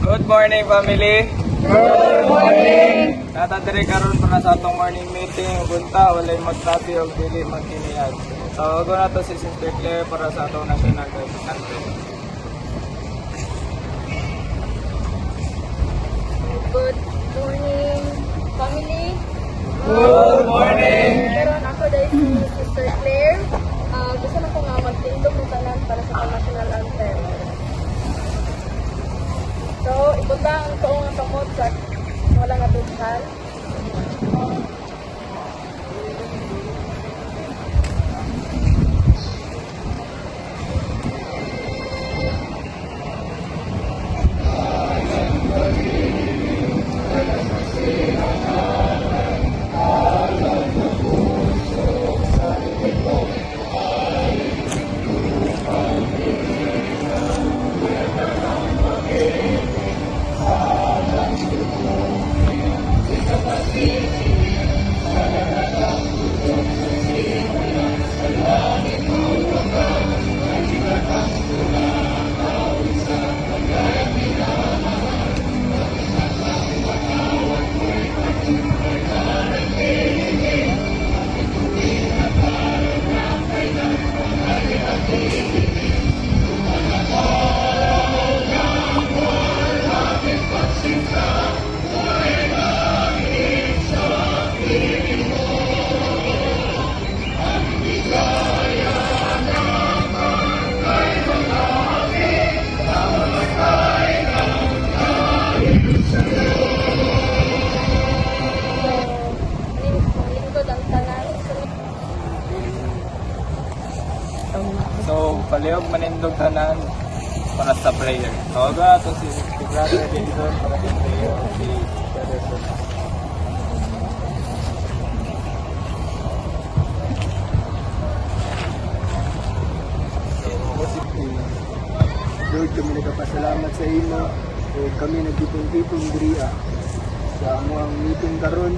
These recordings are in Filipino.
Good morning, family. Good morning! Natadiri karon para sa atong morning meeting. Bunta, walay magtabi o dili magkiniyad. Tawago na to si Sister Claire para sa atong national anthem. Good morning, family! Good morning! Karon ako dahil si Sister Claire. Gusto na ko nga magtindog ng tanan para sa national anthem. So, ipunta ang tuong ang tungkol sa walang atubhan. So, palihog manindog tanan para sa prayer. Tawago na to si Brother Benson para sa prayer. Si Brother Benson. Lord, kami nagpasalamat sa imo o kami nagtipong-tipong diriya sa amuang meeting karon.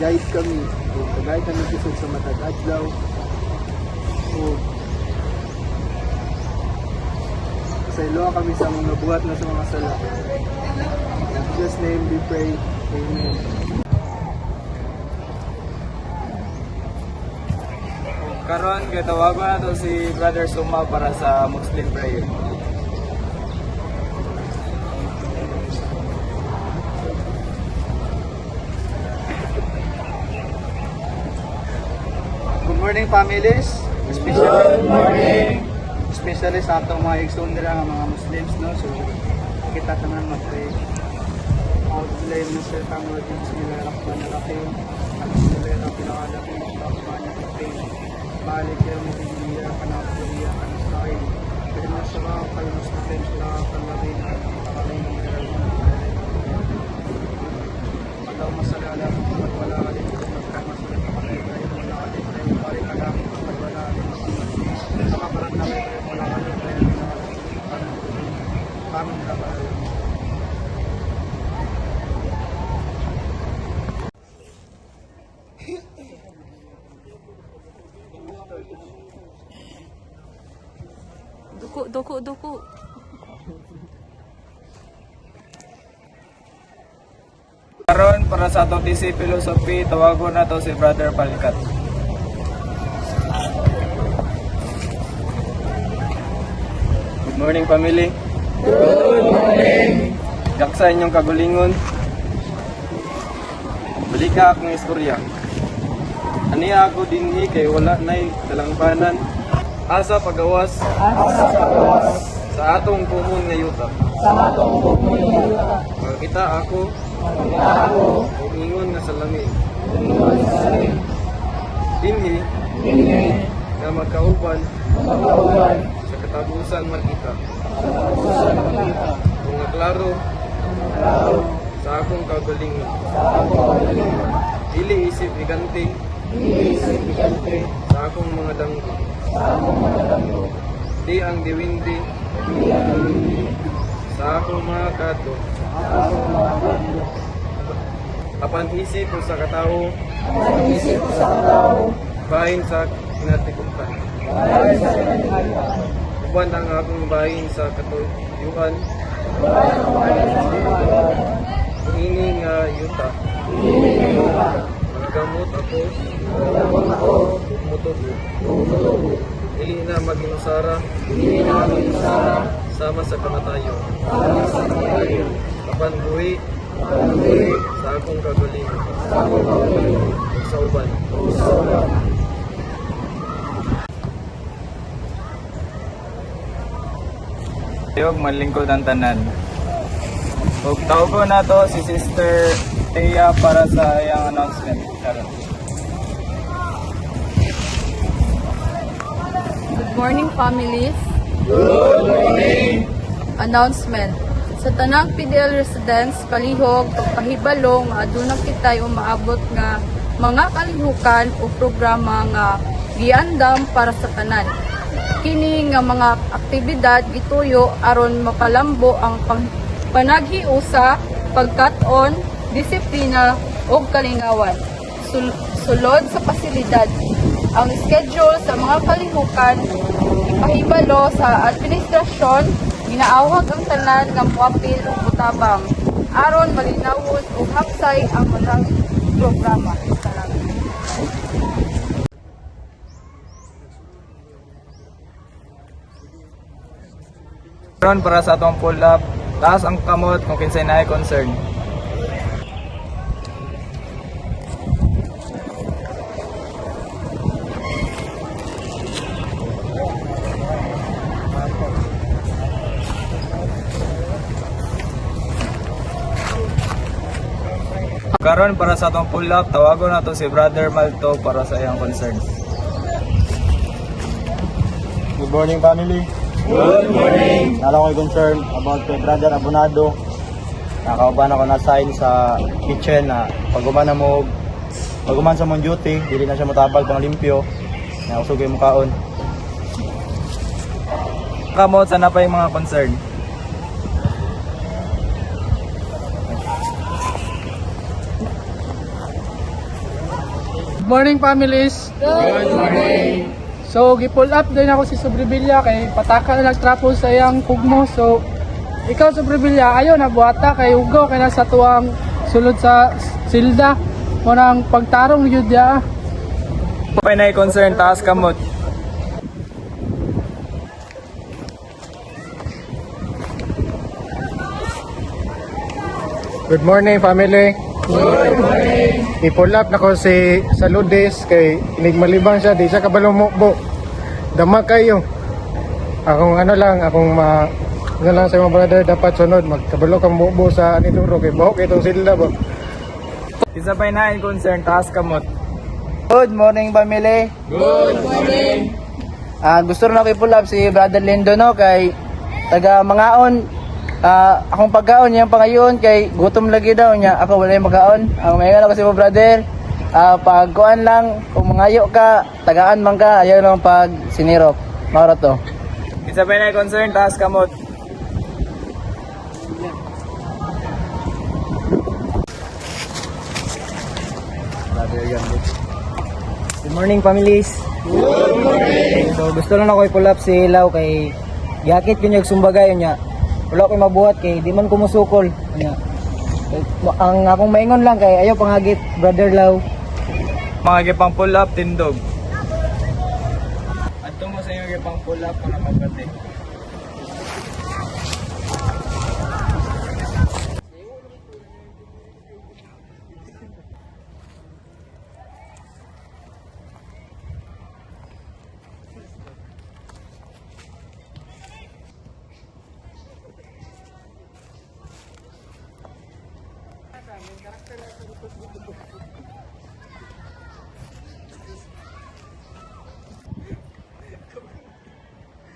Guide kami o kagay kami kusog sa matag adlaw o sa ilo kami sa mga buhat na sa mga sala. In Jesus' name we pray. Amen. Karon kay tawago na to si Brother Suma para sa Muslim prayer. Good morning, families. Good morning. Especially sa atong mga igsoon nila nga mga Muslims, no? So kita tanan mag-pray. Out blame na sa tamo din sila rakban na rahim. At sila na pinakalaking rakban na rahim. Balik kayo mo piniliya ka na piliya ka na sa akin. Pero nasa mga kayo mas natin sila panlabin at pakaling ng Pagkaw masalala, magwala ka din sa magkamasalit na kayo kayo, wala ka din kayo, pari ka lang, magwala ka din sa makaparat na kayo, wala ka din kayo, paano ka ba? Duko. Karon para sa atong DC philosophy, tawago na to si Brother Palkat. Good morning, family. Good morning. Jaksa inyong kagulingon. Balika akong istorya. Aniya ako dinhi kay wala nay talangpanan. Asa pagawas sa atong kumon nga yuta. Makita ako umingon nga sa langit. Dinhi na magkauban sa katapusan makita. Kung klaro sa akong kagalingon. Dili isip higante sa akong mga danggo. Di ang diwindi sa akong mga kato. Apan isip ko sa katao, bahin sa kinatikutan. Uban ang akong bahin sa katuyuan, Hiling yuta. Gamot ako. Mutubo. Dili na maginusara. Sama sa kamatayo. Apan buhi. Sa akong kagalingon. Sa uban. Ayog, malingkod ang tanan. Ug tawgo na to si Sister Thea para sa iyang announcement. Karon. Good morning, families. Good morning. Announcement. Sa tanang PDL residents, palihog, pagpahibalo nga aduna kitay umaabot nga mga kalihukan o programa nga giandam para sa tanan. Kini nga mga aktibidad gituyo aron mapalambo ang panaghiusa, pagkat-on, disiplina ug kalingawan. Sulod sa pasilidad. Ang schedule sa mga kalihukan ipahibalo sa administrasyon, ginaawhag ang tanan nga muapil ug mutabang aron malinawon ug hapsay ang mga programa. Salamat. Karon para sa atong pull up, taas ang kamot kung kinsay naay concern. Karon para sa atong pull up, tawagon nato si Brother Malto para sa iyang concern. Good morning, family. Good morning. Nala ko'y concern about kay Brother Abonado. Nakauban ako na sign sa kitchen na paguman sa mong duty, dili na siya motabag pang limpyo. Nakusugay mo kaon. Kamot sana pa yung mga concern. Good morning, families. Good morning. So, gi-pull up din ako si Sobrevilla kay pataka na nagtrapo sa iyang kugmo. So, ikaw Sobrevilla, ayaw na buhata kay Ugo kay nasa tuwang sulod sa silda. Mo nang pagtarong yun dia. Pay na concern, taas kamot. Good morning, family. Good morning. I-pull up na ko si Saludes kay inigmalibang siya, di siya kabalong mukbo. Dama kayo. Akong ano lang sa mga brother dapat sunod magkabalo kang mukbo sa aniduro kay buhok itong silda ba. Isa pa na concern, taas kamot. Good morning, family. Good morning. Gusto rin ako i-pull up si Brother Lindo, no, kay taga Mangaon. Akong pagkaon niyang pangayon kay gutom lagi daw niya. Ako wala yung pagkaon. Ang mayon ako si mo, brother. Pagkuan lang, kung mangayo ka, tagaan man ka, ayaw lang pag sinirop. Maura to. Isa pa na concern, taas kamot. Good morning, families. Good morning. So gusto lang ako i-pull up si Law kay yakit ko niya sumbagay niya. Wala ko mabuhat kay di man ko musukol. Ang akong maingon lang kay ayaw pangagit, Brother Law. Mga gipang pull up, tindog. Adto mo sa inyo gipang pull up para magbati.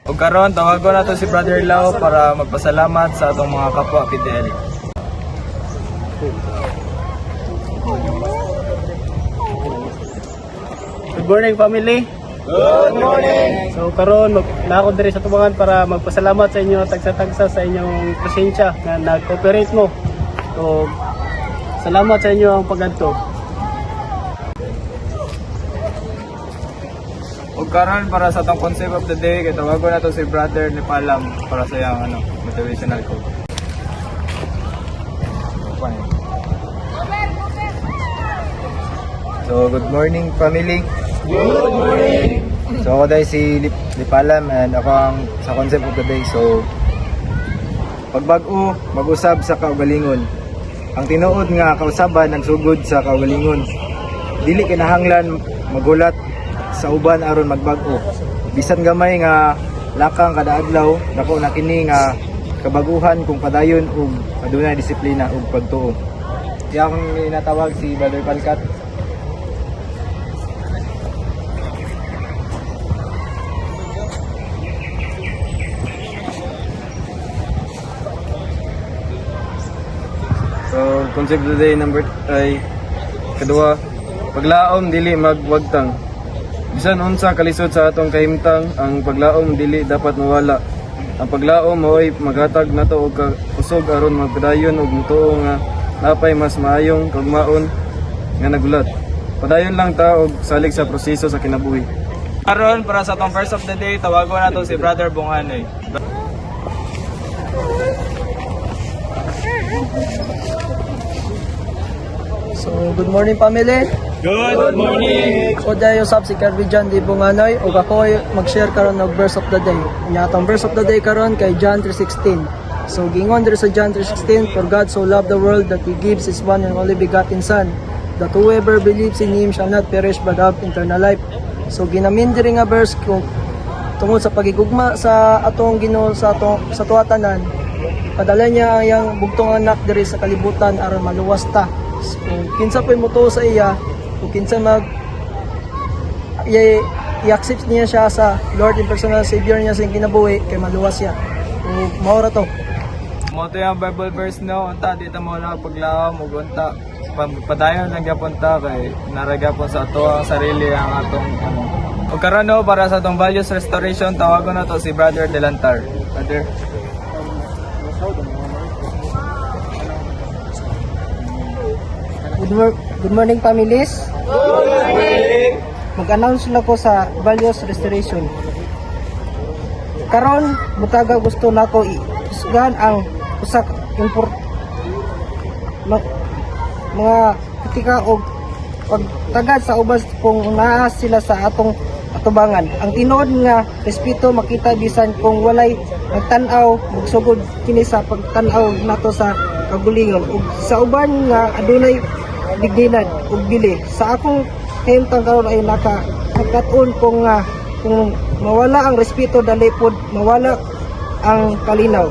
O karon tawagon nato si Brother Lau para magpasalamat sa atong mga kapwa PDL. Good morning, family. Good morning. So karon na ako diri sa tubangan para magpasalamat sa inyo tagsa-tagsa sa inyong presensya na nag-cooperate mo. So salamat sa inyo ang pagadto. O karon para sa atong concept of the day, kay tawagon nato si Brother Nipalam para sa iyang motivational quote. point. So, good morning family. Good morning. So, ako dahil si Lipalam and ako ang sa concept of the day. So, pagbag-o, mag-usab sa kaugalingon. Ang tinuod nga kausaban nagsugod sa kaugalingon. Dili kinahanglan magulat sa uban aron magbag-o. Bisan gamay nga lakang kada adlaw, dako na kini nga kabaguhan kung padayon ug adunay disiplina ug pagtuo. Siya akong inatawag si Brother Palkat. So, concept of the day number ay kadua, paglaom dili magwagtang. Bisan unsa kalisod sa atong kahimtang, ang paglaom dili dapat mawala. Ang paglaom mao'y maghatag nato og usog aron magpadayon og mutuo nga napay mas maayong kagmaon nga nagulat. Padayon lang ta og salig sa proseso sa kinabuhi. Aron para sa atong first of the day, tawagon nato si Brother Bunganoy. So, good morning family. Good morning. So, dahil usap si Carvijan Di Bunganoy ug ako ay mag-share karon og verse of the day. Nya atong verse of the day karon kay John 3:16. So, gingon diri sa John 3:16, for God so loved the world that He gives His one and only begotten Son, that whoever believes in Him shall not perish but have eternal life. So, ginamin diri nga verse kung tungod sa pagigugma sa atong Ginoo sa tuwatanan, padala niya ang bugtong anak diri sa kalibutan aron maluwas ta. So, kinsa po'y mutuo sa iya, kung kinsa i-accept niya siya sa Lord and personal Savior niya sa kinabuhi, kay maluwas siya. So, maura to. Moto yung Bible verse no, unta dito mo na paglaom ug unta padayon lang gyapon ta kay naragapon sa ato ang sarili ang atong ano. Ug karon no, para sa atong values restoration, tawagon na to si Brother Delantar. Brother. Good morning families. Good morning. Mag-announce lang ko sa values restoration. Karon mutaga gusto nako isgan ang usak mga kritika o pagtagad sa ubas kung naa sila sa atong atubangan. Ang tinuod nga respeto makita bisan kung walay nagtan-aw magsugod kini sa pagtan-aw nato sa kagulingon ug sa uban nga adunay digdinan ug bili. Sa akong himtang karon ay nakatuon kung mawala ang respeto dali pod mawala ang kalinaw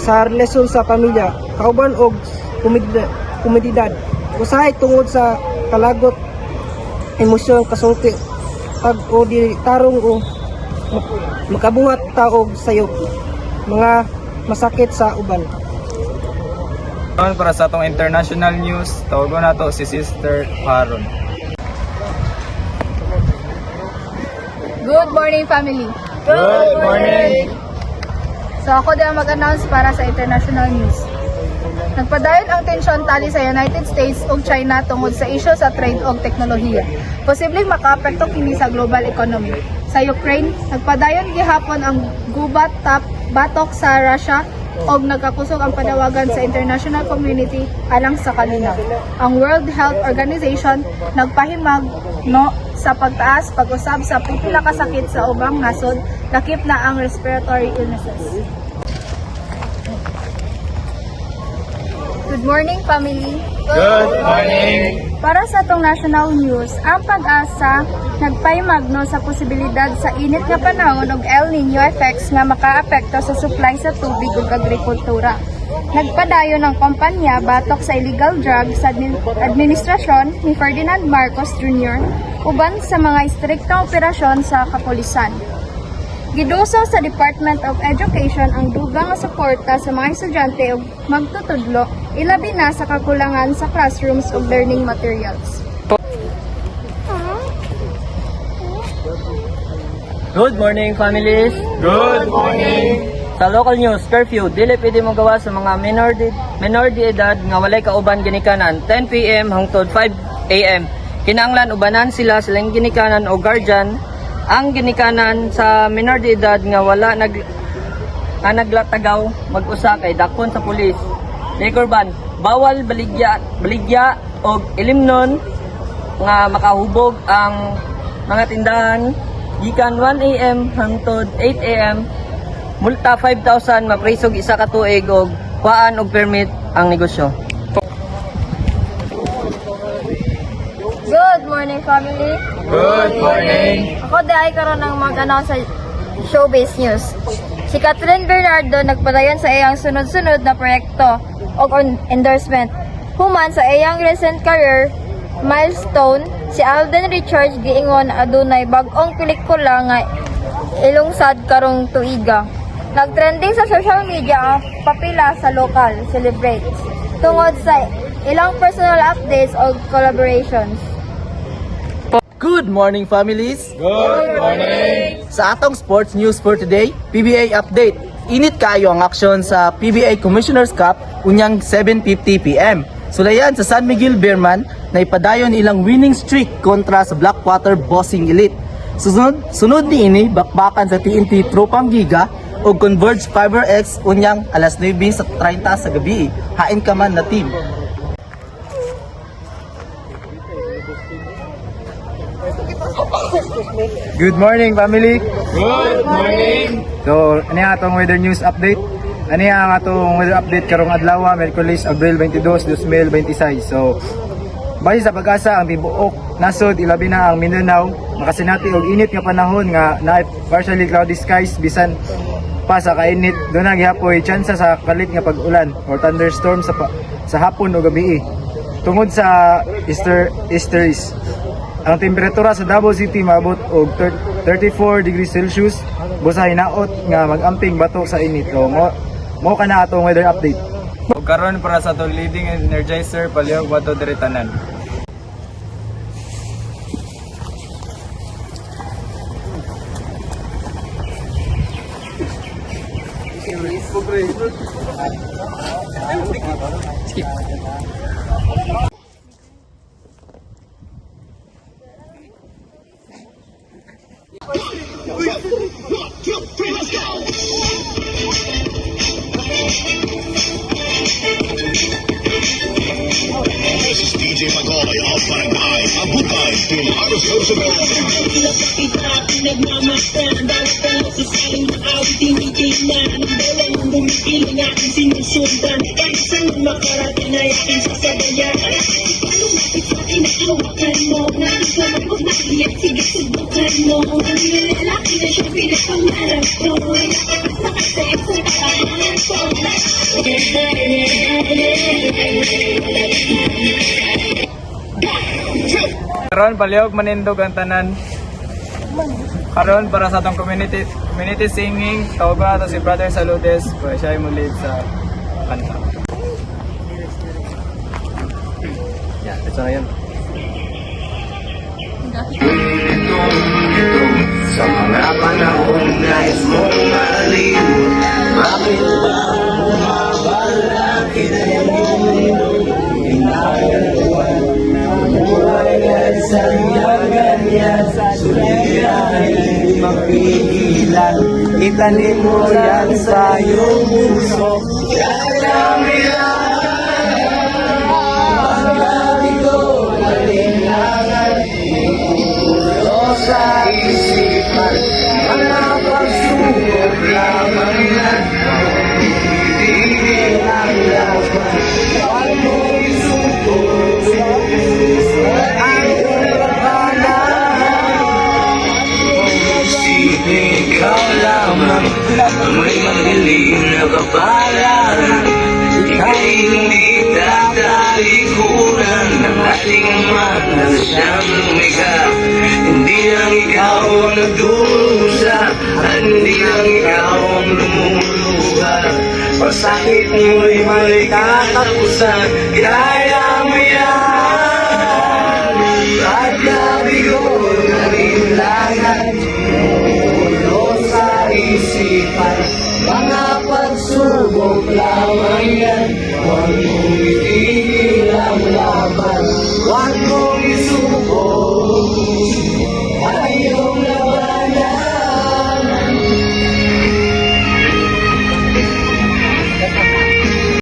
sa relasyon sa pamilya, kauban og komunidad. Usahay tungod sa kalagot emosyon kasulti pag o di tarong o makabuhat taog sayop mga masakit sa uban. Para sa atong international news, tawagon na to si Sister Haron. Good morning, family. Good morning. So ako din ang mag-announce para sa international news. Nagpadayon ang tensyon tali sa United States ug China tungod sa isyu sa trade ug teknolohiya. Posibleng makaapekto kini sa global economy. Sa Ukraine, nagpadayon gihapon ang gubat batok sa Russia og nagkakusog ang panawagan sa international community alang sa kalinaw. Ang World Health Organization nagpahimag sa pagtaas pag-usab sa pipila ka sakit sa ubang nasod, lakip na ang respiratory illnesses. Good morning, family. Good morning. Para sa atong national news, ang Pag-asa nagpahimagno sa posibilidad sa init nga panahon ug El Nino effects nga makaapekto sa supply sa tubig ug agrikultura. Nagpadayon ang kompanya batok sa illegal drugs sa administrasyon ni Ferdinand Marcos Jr. uban sa mga istriktong operasyon sa kapulisan. Giduso sa Department of Education ang dugang nga suporta sa mga estudyante ug magtutudlo, ilabi na sa kakulangan sa classrooms ug learning materials. Good morning families. Good morning. Sa local news, curfew, dili pwede mo gawa sa mga minor de edad nga walay kauban ginikanan 10 PM hangtod 5 AM. Kinahanglan ubanan sila silang ginikanan o guardian. Ang ginikanan sa minor de edad nga wala naglatagaw mag-usa kay dakon sa pulis. liquor ban. Bawal baligya o ilimnon nga makahubog ang mga tindahan gikan 1 AM hangtod 8 AM. Multa 5,000, maprisog isa ka tuig og kuhaan og permit ang negosyo. Good morning, family. Good morning! Ako dahil karon ng mag-announce sa Showbiz News. Si Catherine Bernardo nagpadayon sa iyang sunod-sunod na proyekto o endorsement. Human sa iyang recent career milestone, si Alden Richards giingon adunay bag-ong pelikula nga ilungsad karong tuiga. Nagtrending sa social media ang papila sa local celebrates tungod sa ilang personal updates o collaborations. Good morning, families! Good morning! Sa atong sports news for today, PBA update. Init kayo ang aksyon sa PBA Commissioner's Cup unyang 7:50 PM. Sulayan sa San Miguel Beerman na ipadayon ilang winning streak kontra sa Blackwater Bossing Elite. Sunod ni ini bakbakan sa TNT Tropang Giga o Converge Fiber X unyang alas 9:30 sa gabi. Hain ka man na team. Good morning, family. Good morning! So, ano yung atong weather news update? Ano yung atong weather update karong adlaw, Miyerkules, Abril 22, 2026. So, base sa pag-asa ang tibuok nasod ilabi na ang Mindanao makasinati og init nga panahon nga na partially cloudy skies bisan pa sa kainit do na gihapoy tsansa sa kalit nga pag-ulan or thunderstorm sa hapon o gabi tungod sa easteries. Ang temperatura sa Davao City maabot og 34 degrees Celsius busa hinaot nga mag-amping bato sa init. So mo kana atong weather update. O karon para sa atong leading energizer palihog bato diri tanan. DJ Magoy of Barangay Abutay in Aros Karon palihog manindog ang tanan. Karon para sa atong community singing, tawag to si Brother Saludes para siya mo lead sa kanta. Yeah, ito na yan. Sa mga panahon nais mong maaliw, bakit ba bumabala kinayang inayawan? Buhay at sanyagan yan, sulirahin mapigilan. Itanim mo yan sa iyong puso. Sa isipan, mga pagsubok lamang yan. Ibigin ang laban, huwag mo isuko ang labanan. Sini ikaw lamang, may magaling na kapalan. Ika'y hindi tatalikuran ng ating mga siyang lumikha. Hindi lang ikaw ang nagdusa, hindi lang ikaw ang lumuluha. Pasakit mo'y may katapusan, kaya